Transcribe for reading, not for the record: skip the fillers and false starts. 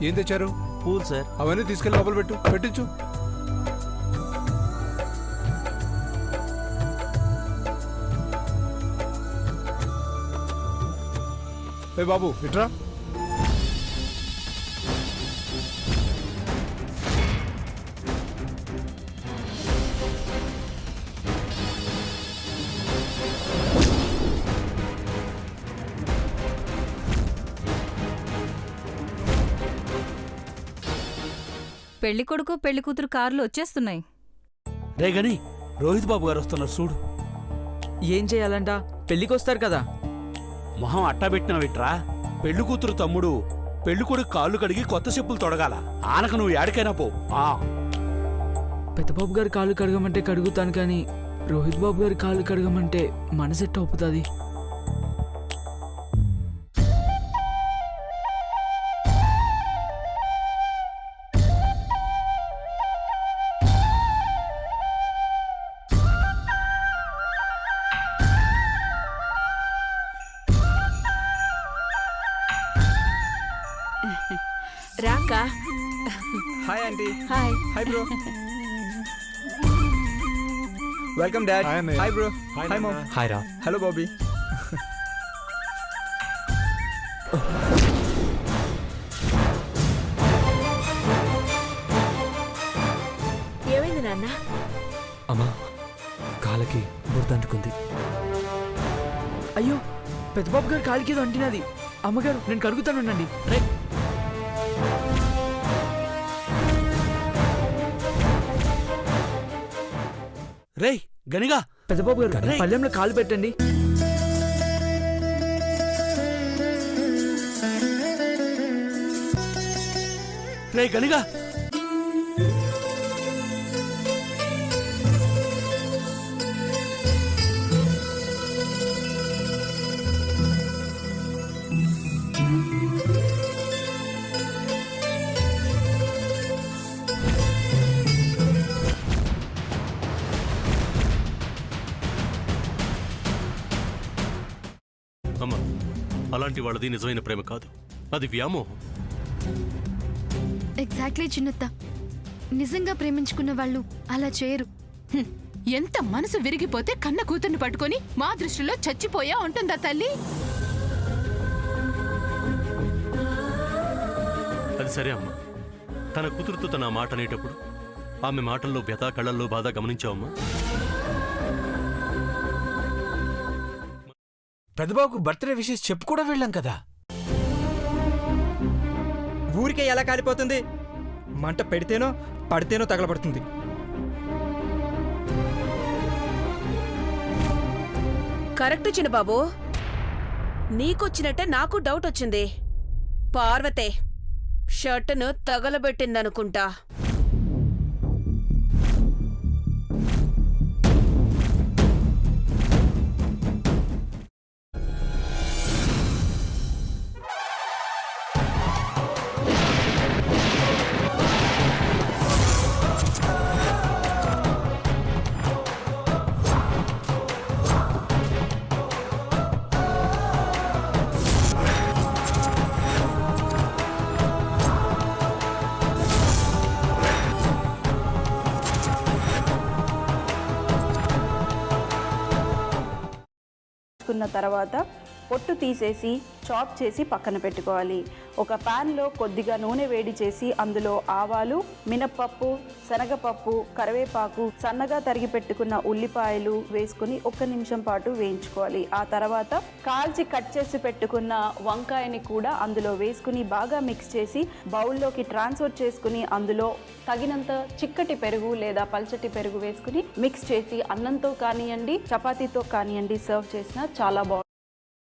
ఏం తెచ్చారు? పూలు సార్. అవన్నీ తీసుకెళ్ళి లోపల పెట్టించు. ఏ బాబు ఇట్రా. పెళ్లి కొడుకు పెళ్లి కూతురు కార్లు వచ్చేస్తున్నాయి. రే గని, రోహిత్ బాబు గారు వస్తున్నారు చూడు. ఏం చేయాలంట? పెళ్లికొస్తారు కదా. మొహం అట్టా పెట్టినవిట్రా. పెళ్లి కూతురు తమ్ముడు పెళ్లి కొడుకు కాళ్ళు కడిగి కొత్త చెప్పులు తొడగాల. ఆనక నువ్వు ఏడికైనా పో. పెద్దబాబు గారి కాళ్ళు కడగమంటే కడుగుతాను, కానీ రోహిత్ బాబు గారి కాళ్ళు కడగమంటే మనసెట్ట ఒప్పుతుంది. రాకా. Hi aunty. Hi. Hi bro. Welcome dad. Hi అన్నయ్య. Hi bro. Hi mom. Hi రా. Hello Bobby. ఏమైంది నాన్న? అమ్మా, కాళ్ళకి బురదంటుకుంది. అయ్యో, పెద్దబాబు గారి కాలికి ఏదో అంటినది. అమ్మగారు, నేను కడుగుతానుండండి. రేయ్ గనిగా. పెద్దబాబు గారు, పళ్ళెంలో కాలు పెట్టండి. రేయ్ గనిగా. అమ్మా, అలాంటి వాళ్ళది నిజమైన ప్రేమ కాదు, అది వ్యామోహం. ఎగ్జాక్ట్లీ చిన్నత్త. నిజంగా ప్రేమించుకున్న వాళ్ళు అలా చేయరు. ఎంత మనసు విరిగిపోతే కన్న కూతుర్ని పట్టుకొని మా దృష్టిలో చచ్చిపోయా ఉంటుందా తల్లి? అది సరే అమ్మా, తన కూతురుతో తన మాట అనేటప్పుడు ఆమె మాటల్లో వ్యథ, కళ్ళల్లో బాధ గమనించావమ్మా? పెద్దబాబుకు బర్త్డే విషెస్ చెప్పు కూడా వెళ్ళాం కదా. ఊరికే ఎలా కాలిపోతుంది? మంట పెడితేనో పడితేనో తగలబడుతుంది. కరెక్ట్ చిన్నబాబు, నీకొచ్చినట్టే నాకు డౌట్ వచ్చింది. పార్వతే షర్టును తగలబెట్టిందనుకుంటా. తర్వాత పొట్టు తీసేసి చాప్ చేసి పక్కన పెట్టుకోవాలి. ఒక ప్యాన్లో కొద్దిగా నూనె వేడి చేసి అందులో ఆవాలు, మినప్పప్పు, శనగపప్పు, కరివేపాకు, సన్నగా తరిగి పెట్టుకున్న ఉల్లిపాయలు వేసుకుని 1 నిమిషం పాటు వేయించుకోవాలి. ఆ తర్వాత కాల్చి కట్ చేసి పెట్టుకున్న వంకాయని కూడా అందులో వేసుకుని బాగా మిక్స్ చేసి బౌల్లోకి ట్రాన్స్ఫర్ చేసుకుని అందులో తగినంత చిక్కటి పెరుగు లేదా పల్చటి పెరుగు వేసుకుని మిక్స్ చేసి అన్నంతో కానివ్వండి, చపాతీతో కానివ్వండి సర్వ్ చేసినా చాలా బాగుంటుంది.